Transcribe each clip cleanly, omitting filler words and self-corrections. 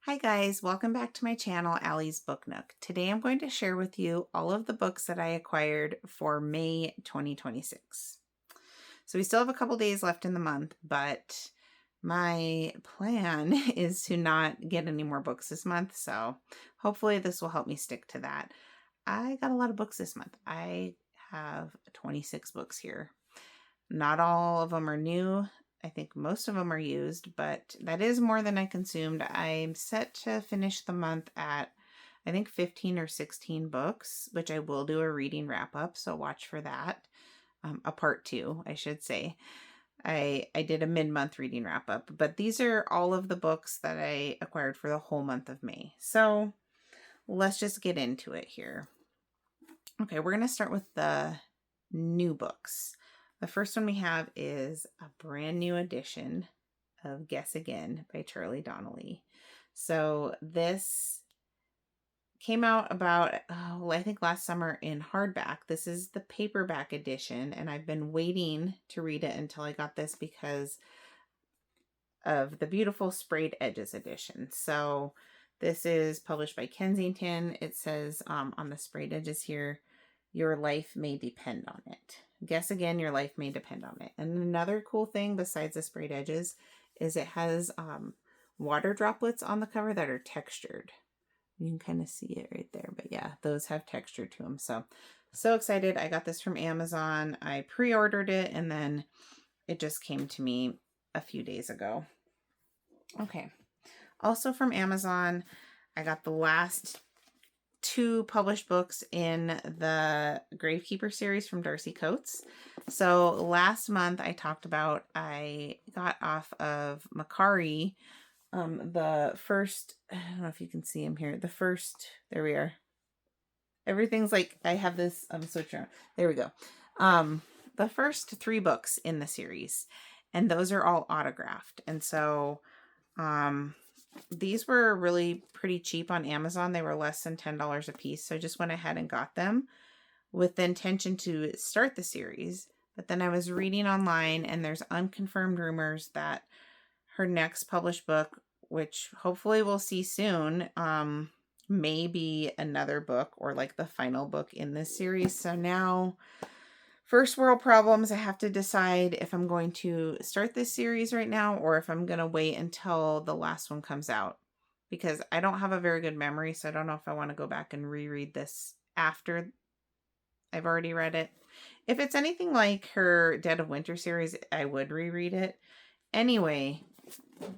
Hi guys, welcome back to my channel, Allie's Book Nook. Today I'm going to share with you all of the books that I acquired for May 2026. So we still have a couple days left in the month, but my plan is to not get any more books this month, so hopefully this will help me stick to that. I got a lot of books this month. I have 26 books here. Not all of them are new. I think most of them are used, but that is more than I consumed. I'm set to finish the month at, I think, 15 or 16 books, which I will do a reading wrap up, so watch for that. A part two, I should say. I did a mid-month reading wrap up, but these are all of the books that I acquired for the whole month of May. So let's just get into it here. Okay, we're going to start with the new books. The first one we have is a brand new edition of Guess Again by Charlie Donnelly. So this came out about, I think last summer in hardback. This is the paperback edition, and I've been waiting to read it until I got this because of the beautiful Sprayed Edges edition. So this is published by Kensington. It says on the sprayed edges here, your life may depend on it. Guess again, your life may depend on it. And another cool thing besides the sprayed edges is it has water droplets on the cover that are textured. You can kind of see it right there, but yeah, those have texture to them. So excited. I got this from Amazon. I pre-ordered it and then it just came to me a few days ago. Okay. Also from Amazon, I got the last two published books in the Gravekeeper series from Darcy Coates. So last month I talked about, I got off of Macari, the first, I don't know if you can see him here, the first, there we are. Everything's like, I have this switch around. There we go. The first three books in the series, and those are all autographed. And so these were really pretty cheap on Amazon. They were less than $10 a piece. So I just went ahead and got them with the intention to start the series. But then I was reading online and there's unconfirmed rumors that her next published book, which hopefully we'll see soon, may be another book or like the final book in this series. So now, first world problems, I have to decide if I'm going to start this series right now or if I'm going to wait until the last one comes out, because I don't have a very good memory, so I don't know if I want to go back and reread this after I've already read it. If it's anything like her Dead of Winter series, I would reread it. Anyway,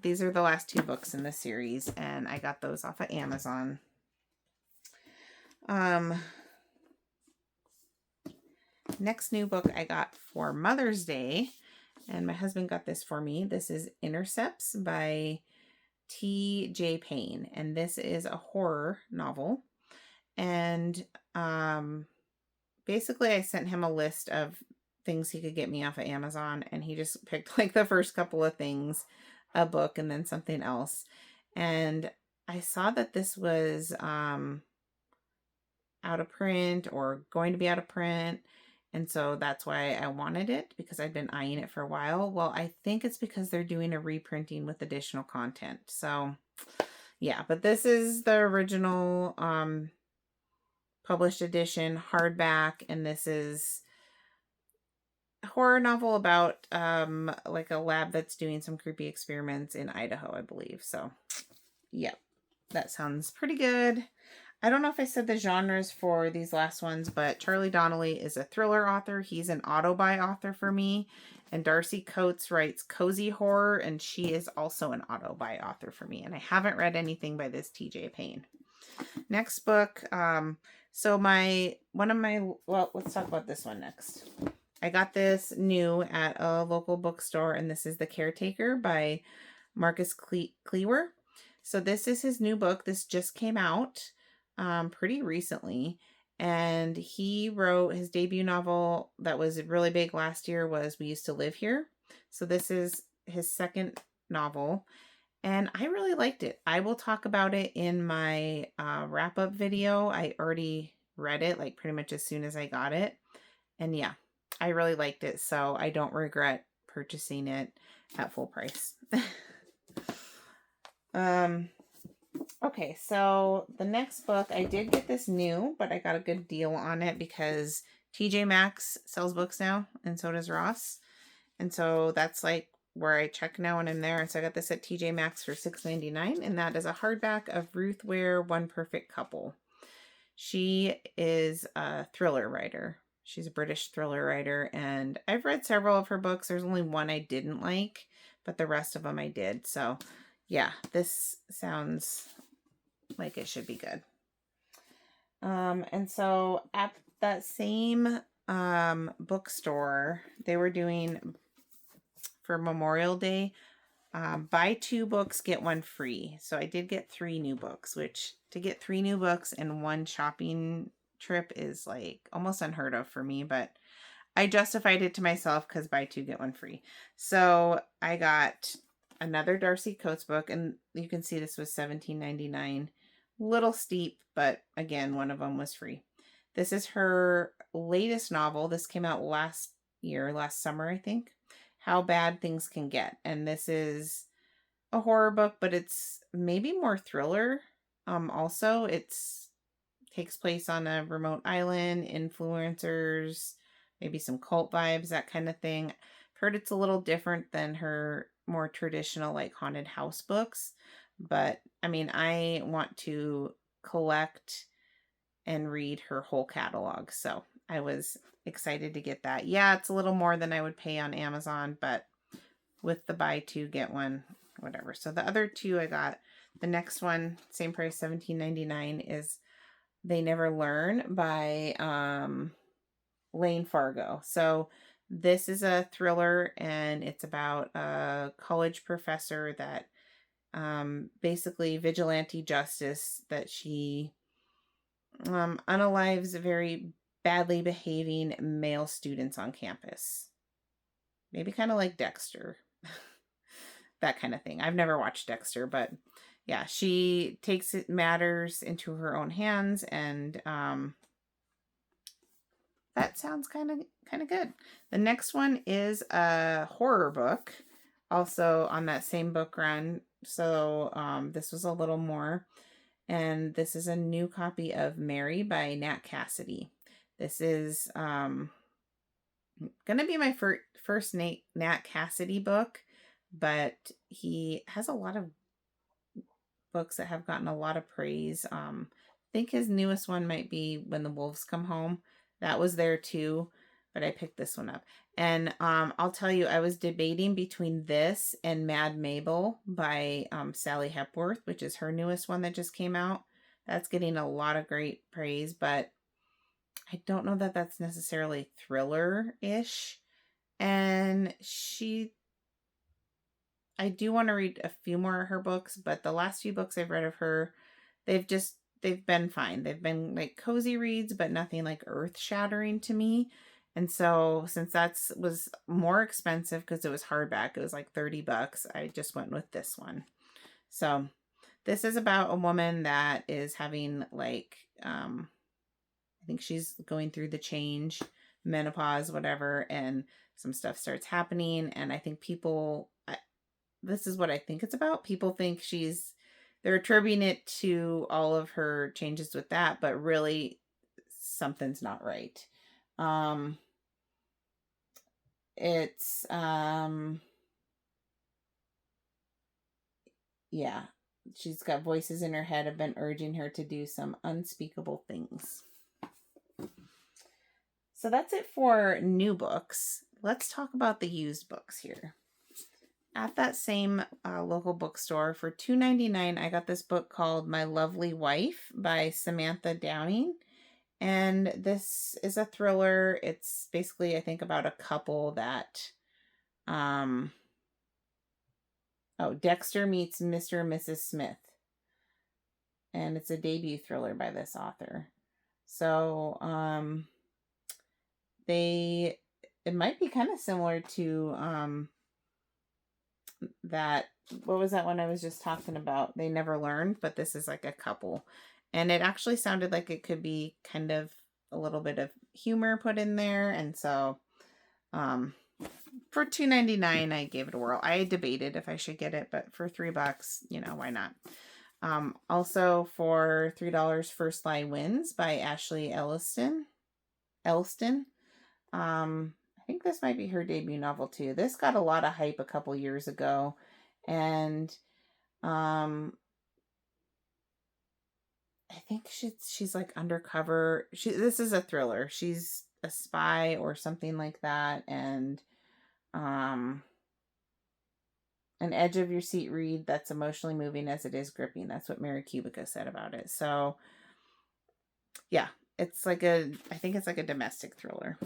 these are the last two books in the series, and I got those off of Amazon. Next new book I got for Mother's Day, and my husband got this for me. This is Intercepts by T.J. Payne, and this is a horror novel. And basically I sent him a list of things he could get me off of Amazon, and he just picked like the first couple of things, a book and then something else. And I saw that this was out of print or going to be out of print. And so that's why I wanted it, because I'd been eyeing it for a while. Well, I think it's because they're doing a reprinting with additional content. So yeah, but this is the original published edition hardback, and this is a horror novel about like a lab that's doing some creepy experiments in Idaho, I believe. So yeah, that sounds pretty good. I don't know if I said the genres for these last ones, but Charlie Donnelly is a thriller author. He's an auto-buy author for me. And Darcy Coates writes cozy horror, and she is also an auto-buy author for me. And I haven't read anything by this TJ Payne. Next book, so let's talk about this one next. I got this new at a local bookstore, and this is The Caretaker by Marcus Cleaver. So this is his new book. This just came out pretty recently, and he wrote his debut novel that was really big last year was We Used to Live Here. So this is his second novel, and I really liked it. I will talk about it in my wrap-up video. I already read it like pretty much as soon as I got it, and yeah, I really liked it, so I don't regret purchasing it at full price. Okay, so the next book, I did get this new, but I got a good deal on it because TJ Maxx sells books now, and so does Ross. And so that's like where I check now when I'm there. And so I got this at TJ Maxx for $6.99, and that is a hardback of Ruth Ware, One Perfect Couple. She is a thriller writer. She's a British thriller writer, and I've read several of her books. There's only one I didn't like, but the rest of them I did. So yeah, this sounds like it should be good. And so at that same bookstore, they were doing for Memorial Day, buy 2 books, get 1 free. So I did get 3 new books, which to get 3 new books in one shopping trip is like almost unheard of for me, but I justified it to myself because buy 2, get 1 free. So I got another Darcy Coates book, and you can see this was $17.99. Little steep, but again, one of them was free. This is her latest novel. This came out last summer, I think. How Bad Things Can Get. And this is a horror book, but it's maybe more thriller. Also, it's takes place on a remote island, influencers, maybe some cult vibes, that kind of thing. I've heard it's a little different than her more traditional like haunted house books, but I mean, I want to collect and read her whole catalog, so I was excited to get that. Yeah, it's a little more than I would pay on Amazon, but with the buy 2 get 1, whatever. So the other 2 I got. The next one, same price, $17.99, is They Never Learn by Lane Fargo. So this is a thriller, and it's about a college professor that basically vigilante justice, that she unalives very badly behaving male students on campus. Maybe kind of like Dexter. That kind of thing. I've never watched Dexter, but yeah, she takes matters into her own hands, and that sounds kind of good. The next one is a horror book, also on that same book run. So this was a little more, and this is a new copy of Mary by Nat Cassidy. This is gonna be my first Nat Cassidy book, but he has a lot of books that have gotten a lot of praise. I think his newest one might be When the Wolves Come Home. That was there too, but I picked this one up. And I'll tell you, I was debating between this and Mad Mabel by Sally Hepworth, which is her newest one that just came out. That's getting a lot of great praise, but I don't know that that's necessarily thriller-ish. And I do want to read a few more of her books, but the last few books I've read of her, they've been fine. They've been like cozy reads, but nothing like earth-shattering to me. And so since that was more expensive because it was hardback, it was like $30, I just went with this one. So this is about a woman that is having like, I think she's going through the change, menopause, whatever, and some stuff starts happening. And I think this is what I think it's about. People think they're attributing it to all of her changes with that, but really something's not right. It's, yeah, she's got voices in her head have been urging her to do some unspeakable things. So that's it for new books. Let's talk about the used books here. At that same local bookstore for $2.99, I got this book called My Lovely Wife by Samantha Downing. And this is a thriller. It's basically, I think, about a couple that, Dexter meets Mr. and Mrs. Smith. And it's a debut thriller by this author. So, it might be kind of similar to, that, what was that one I was just talking about? They Never Learned, but this is like a couple. And it actually sounded like it could be kind of a little bit of humor put in there. And so, for $2.99, I gave it a whirl. I debated if I should get it, but for $3, why not? Also for $3, First Lie Wins by Ashley Elliston. I think this might be her debut novel too. This got a lot of hype a couple years ago, and I think she's like undercover. This is a thriller. She's a spy or something like that, and an edge of your seat read that's emotionally moving as it is gripping. That's what Mary Kubica said about it. So yeah, it's like I think it's like a domestic thriller.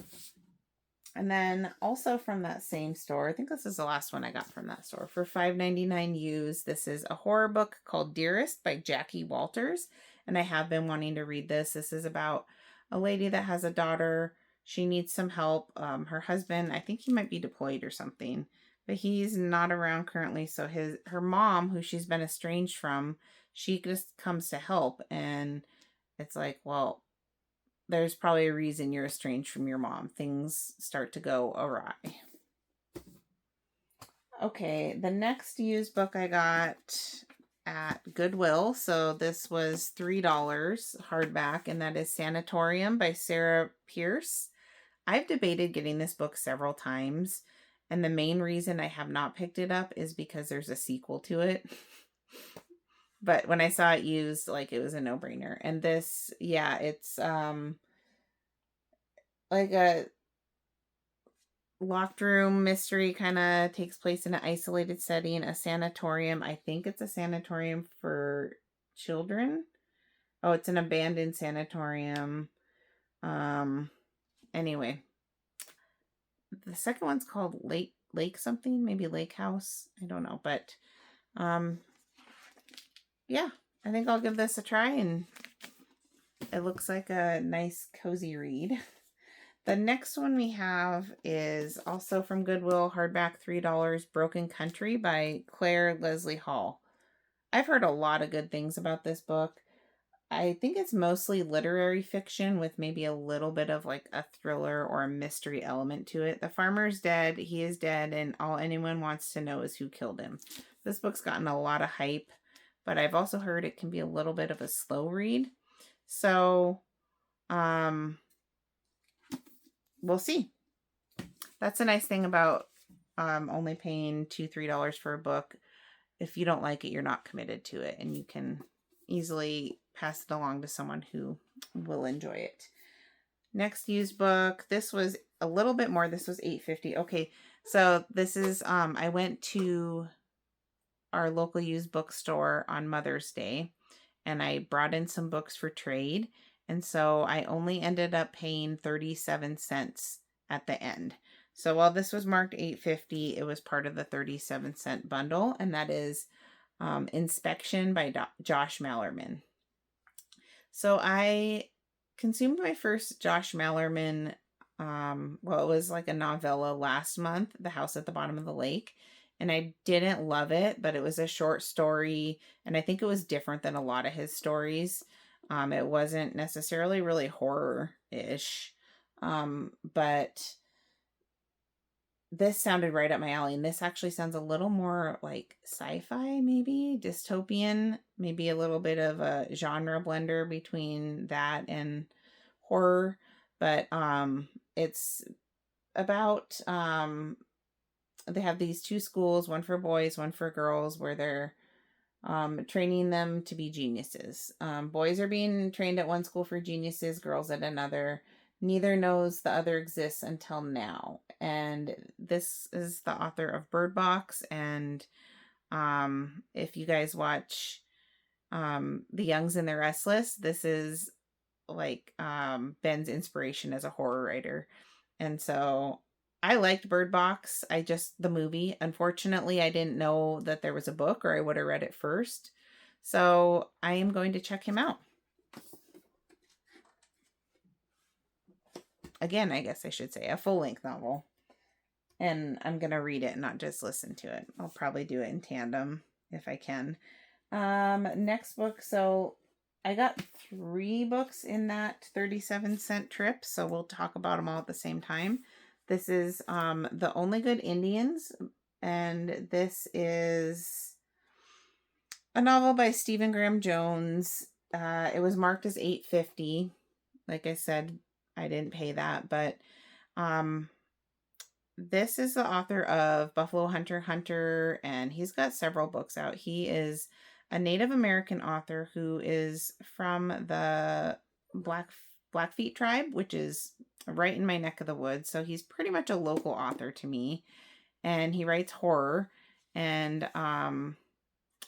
And then also from that same store, I think this is the last one I got from that store, for $5.99 used. This is a horror book called Dearest by Jackie Walters. And I have been wanting to read this. This is about a lady that has a daughter. She needs some help. Her husband, I think he might be deployed or something, but he's not around currently. So her mom, who she's been estranged from, she just comes to help. And it's like, well, there's probably a reason you're estranged from your mom. Things start to go awry. Okay, the next used book I got at Goodwill. So this was $3 hardback, and that is Sanatorium by Sarah Pierce. I've debated getting this book several times, and the main reason I have not picked it up is because there's a sequel to it. But when I saw it used, like, it was a no-brainer. And this, yeah, it's like a locked room mystery, kind of takes place in an isolated setting, a sanatorium. I think it's a sanatorium for children. Oh, it's an abandoned sanatorium. Anyway, the second one's called Lake something, maybe Lake House. I don't know, but yeah, I think I'll give this a try, and it looks like a nice cozy read. The next one we have is also from Goodwill, hardback, $3, Broken Country by Claire Leslie Hall. I've heard a lot of good things about this book. I think it's mostly literary fiction with maybe a little bit of like a thriller or a mystery element to it. The farmer's dead, he is dead, and all anyone wants to know is who killed him. This book's gotten a lot of hype, but I've also heard it can be a little bit of a slow read. So, we'll see. That's a nice thing about only paying $2-3 for a book. If you don't like it, you're not committed to it, and you can easily pass it along to someone who will enjoy it. Next used book. This was a little bit more. This was $8.50. Okay, so this is I went to our local used bookstore on Mother's Day, and I brought in some books for trade. And so I only ended up paying 37 cents at the end. So while this was marked $8.50, it was part of the 37-cent bundle, and that is Inspection by Josh Malerman. So I consumed my first Josh Malerman, well, it was like a novella last month, The House at the Bottom of the Lake. And I didn't love it, but it was a short story, and I think it was different than a lot of his stories. It wasn't necessarily really horror-ish, but this sounded right up my alley, and this actually sounds a little more like sci-fi, maybe dystopian, maybe a little bit of a genre blender between that and horror. But it's about they have these two schools, one for boys, one for girls, where they're training them to be geniuses. Boys are being trained at one school for geniuses, girls at another. Neither knows the other exists until now. And this is the author of Bird Box. And if you guys watch The Youngs and the Restless, this is like Ben's inspiration as a horror writer. And so I liked Bird Box. The movie. Unfortunately, I didn't know that there was a book, or I would have read it first. So I am going to check him out. Again, I guess I should say a full-length novel. And I'm going to read it, not just listen to it. I'll probably do it in tandem if I can. Next book. So I got 3 books in that 37-cent trip. So we'll talk about them all at the same time. This is The Only Good Indians, and this is a novel by Stephen Graham Jones. It was marked as $8.50. Like I said, I didn't pay that, but this is the author of Buffalo Hunter Hunter, and he's got several books out. He is a Native American author who is from the Blackfeet tribe, which is right in my neck of the woods. So he's pretty much a local author to me, and he writes horror, and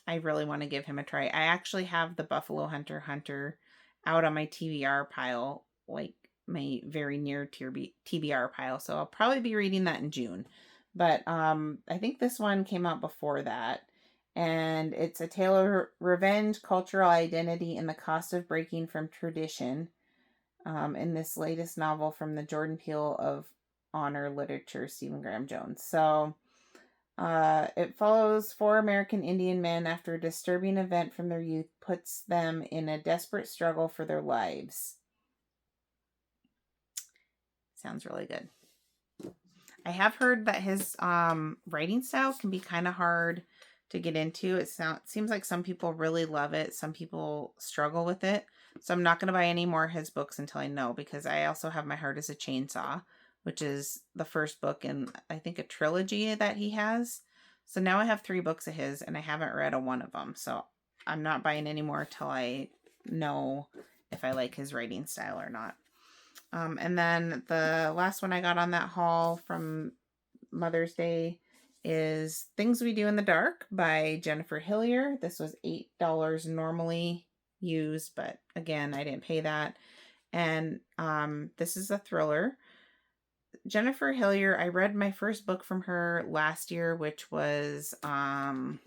I really want to give him a try. I actually have the Buffalo Hunter Hunter out on my TBR pile, like my very near TBR pile. So I'll probably be reading that in June. But I think this one came out before that. And it's a tale of revenge, cultural identity, and the cost of breaking from tradition in this latest novel from the Jordan Peele of Honor Literature, Stephen Graham Jones. So it follows 4 American Indian men after a disturbing event from their youth puts them in a desperate struggle for their lives. Sounds really good. I have heard that his writing style can be kind of hard to get into. It seems like some people really love it. Some people struggle with it. So I'm not going to buy any more of his books until I know, because I also have My Heart is a Chainsaw, which is the first book in, I think, a trilogy that he has. So now I have 3 books of his, and I haven't read one of them. So I'm not buying any more till I know if I like his writing style or not. And then the last one I got on that haul from Mother's Day is Things We Do in the Dark by Jennifer Hillier. This was $8 normally used, but again, I didn't pay that. And this is a thriller. Jennifer Hillier, I read my first book from her last year, which was oh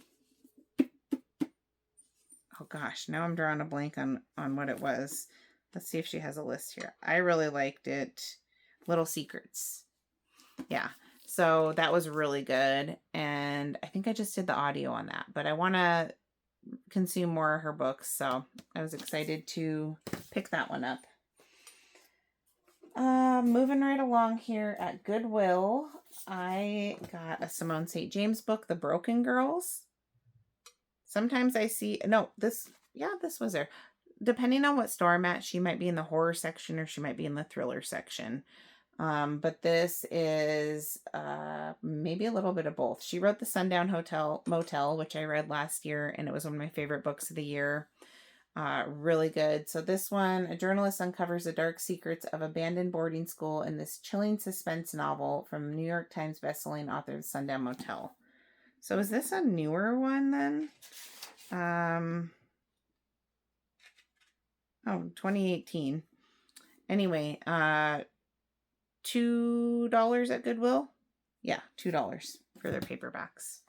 gosh, now I'm drawing a blank on what it was. Let's see if she has a list here. I really liked it. Little Secrets. Yeah. So that was really good. And I think I just did the audio on that. But I want to consume more of her books. So I was excited to pick that one up. Moving right along here at Goodwill, I got a Simone St. James book, The Broken Girls. Sometimes I see... No, this was there. Depending on what store I'm at, she might be in the horror section or she might be in the thriller section. But this is maybe a little bit of both. She wrote The Sundown Motel, which I read last year, and it was one of my favorite books of the year. Really good. So this one, a journalist uncovers the dark secrets of abandoned boarding school in this chilling suspense novel from New York Times bestselling author of The Sundown Motel. So is this a newer one then? 2018. Anyway, $2 at Goodwill. Yeah, $2 for their paperbacks.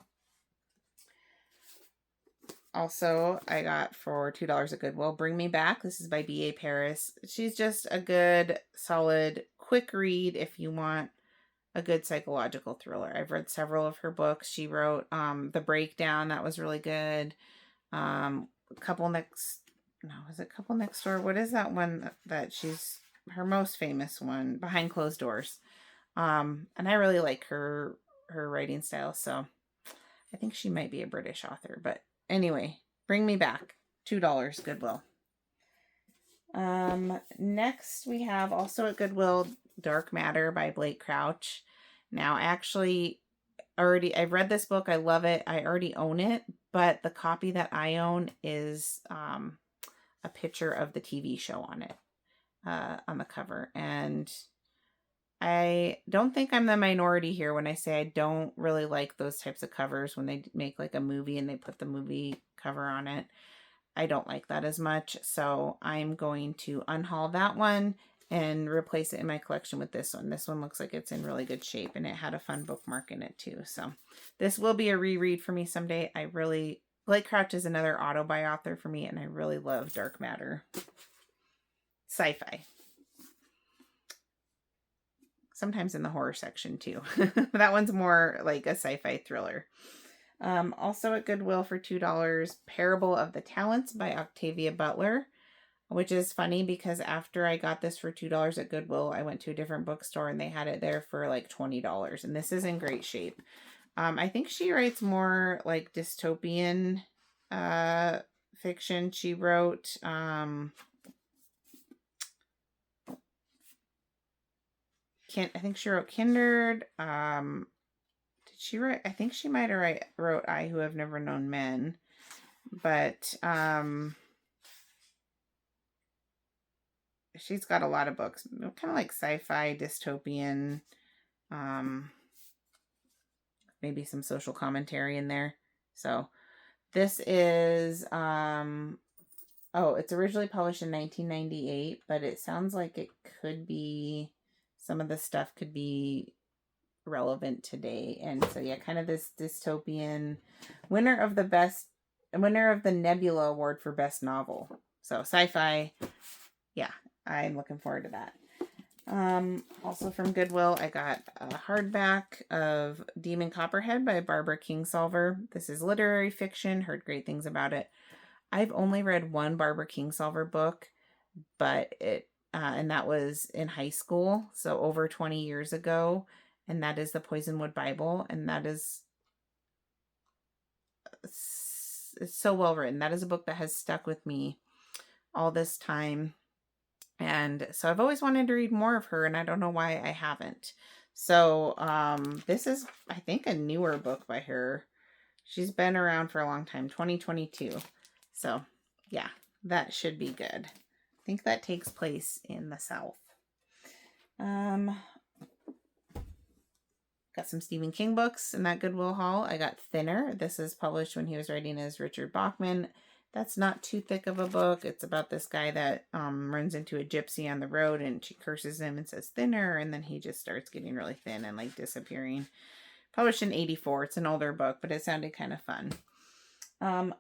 Also, I got for $2 at Goodwill, Bring Me Back. This is by B.A. Paris. She's just a good, solid, quick read if you want a good psychological thriller. I've read several of her books. She wrote The Breakdown. That was really good. Couple Next Door? What is that one that she's her most famous one? Behind Closed Doors. And I really like her writing style, so I think she might be a British author. But anyway, Bring Me Back, $2 Goodwill. Next we have also at Goodwill Dark Matter by Blake Crouch. Now, actually, I've read this book. I love it. I already own it, but the copy that I own is a picture of the TV show on it, on the cover. And I don't think I'm the minority here when I say I don't really like those types of covers when they make like a movie and they put the movie cover on it. I don't like that as much. So I'm going to unhaul that one and replace it in my collection with this one. This one looks like it's in really good shape, and it had a fun bookmark in it too. So this will be a reread for me someday. Blake Crouch is another auto-buy author for me, and I really love Dark Matter. Sci-fi. Sometimes in the horror section too. That one's more like a sci-fi thriller. Also at Goodwill for $2, Parable of the Talents by Octavia Butler, which is funny because after I got this for $2 at Goodwill, I went to a different bookstore and they had it there for like $20, and this is in great shape. I think she writes more like dystopian fiction. She wrote I think she wrote Kindred. Did she write? I think she might have wrote I Who Have Never Known Men. But she's got a lot of books, kind of like sci-fi, dystopian, maybe some social commentary in there. So this is it's originally published in 1998, but it sounds like it could be, some of the stuff could be relevant today. And so yeah, kind of this dystopian, winner of the Nebula Award for Best Novel. So sci-fi. Yeah, I'm looking forward to that. Also from Goodwill, I got a hardback of Demon Copperhead by Barbara Kingsolver. This is literary fiction. Heard great things about it. I've only read one Barbara Kingsolver book, but and that was in high school, so over 20 years ago, and that is the Poisonwood Bible, and that is, it's so well written. That is a book that has stuck with me all this time. And so I've always wanted to read more of her, and I don't know why I haven't. So this is, I think, a newer book by her. She's been around for a long time, 2022. So yeah, that should be good. I think that takes place in the South. Got some Stephen King books in that Goodwill haul. I got Thinner. This is published when he was writing as Richard Bachman. That's not too thick of a book. It's about this guy that runs into a gypsy on the road, and she curses him and says thinner, and then he just starts getting really thin and like disappearing. Published in 1984. It's an older book, but it sounded kind of fun.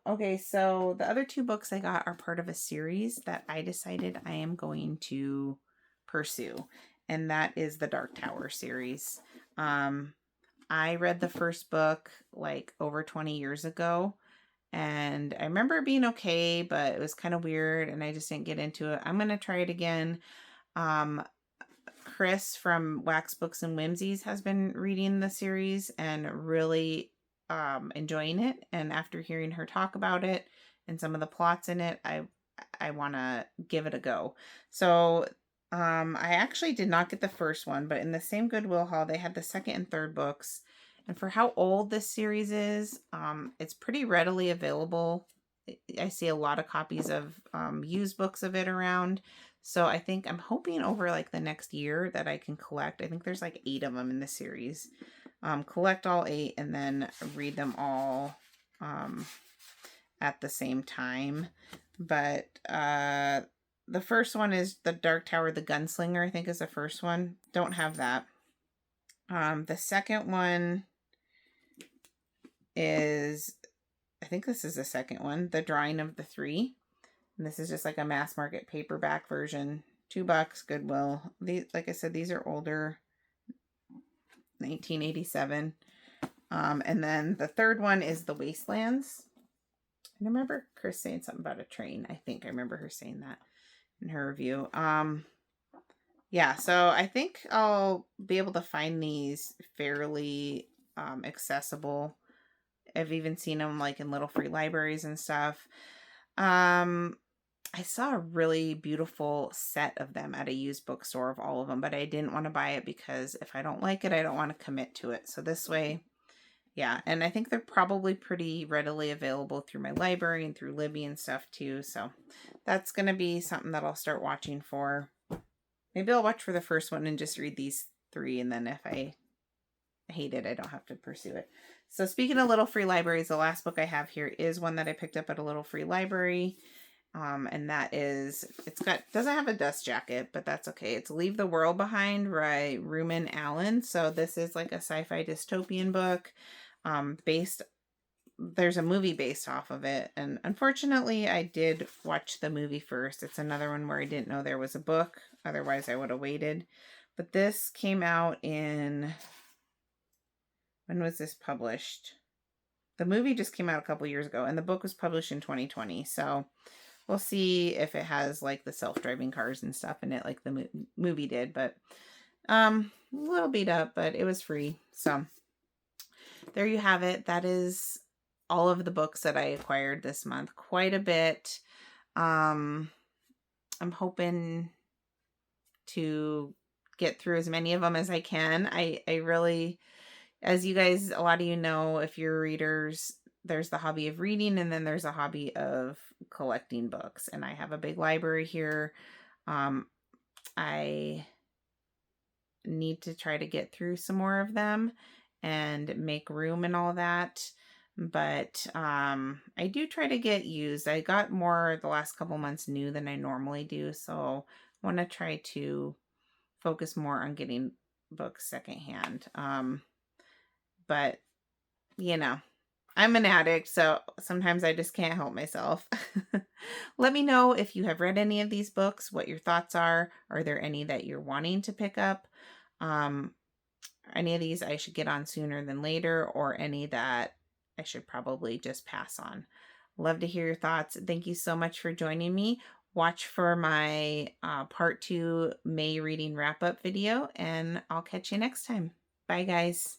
Okay, so the other two books I got are part of a series that I decided I am going to pursue, and that is the Dark Tower series. I read the first book like over 20 years ago, and I remember it being okay, but it was kind of weird, and I just didn't get into it. I'm going to try it again. Chris from Wax Books and Whimsies has been reading the series and really enjoying it. And after hearing her talk about it and some of the plots in it, I want to give it a go. So I actually did not get the first one, but in the same Goodwill haul, they had the second and third books. And for how old this series is, it's pretty readily available. I see a lot of copies of used books of it around. So I think I'm hoping over like the next year that I can collect. I think there's like 8 of them in the series. Collect all 8 and then read them all at the same time. But the first one is The Dark Tower, the Gunslinger, I think is the first one. Don't have that. The second one is, I think this is the second one, The Drawing of the Three. And this is just like a mass market paperback version. $2, Goodwill. These, like I said, these are older. 1987. And then the third one is The Wastelands. I remember Chris saying something about a train. I think I remember her saying that in her review. Yeah, so I think I'll be able to find these fairly accessible. I've even seen them like in little free libraries and stuff. I saw a really beautiful set of them at a used bookstore of all of them, but I didn't want to buy it because if I don't like it, I don't want to commit to it. So this way, yeah. And I think they're probably pretty readily available through my library and through Libby and stuff too. So that's going to be something that I'll start watching for. Maybe I'll watch for the first one and just read these 3. And then if I hate it, I don't have to pursue it. So speaking of little free libraries, the last book I have here is one that I picked up at a little free library. And that is, doesn't have a dust jacket, but that's okay. It's Leave the World Behind by Rumen Allen. So this is like a sci-fi dystopian book. There's a movie based off of it. And unfortunately, I did watch the movie first. It's another one where I didn't know there was a book. Otherwise, I would have waited. But this came out in, when was this published? The movie just came out a couple years ago, and the book was published in 2020. So we'll see if it has like the self-driving cars and stuff in it like the movie did. But a little beat up, but it was free. So there you have it. That is all of the books that I acquired this month, quite a bit. I'm hoping to get through as many of them as I can. I really, as you guys, a lot of you know, if you're readers, there's the hobby of reading, and then there's a hobby of collecting books. And I have a big library here. I need to try to get through some more of them and make room and all that. But I do try to get used. I got more the last couple months new than I normally do, so I want to try to focus more on getting books secondhand. But you know, I'm an addict, so sometimes I just can't help myself. Let me know if you have read any of these books, what your thoughts are. Are there any that you're wanting to pick up? Um, any of these I should get on sooner than later, or any that I should probably just pass on. Love to hear your thoughts. Thank you so much for joining me. Watch for my part 2 May reading wrap up video, and I'll catch you next time. Bye, guys.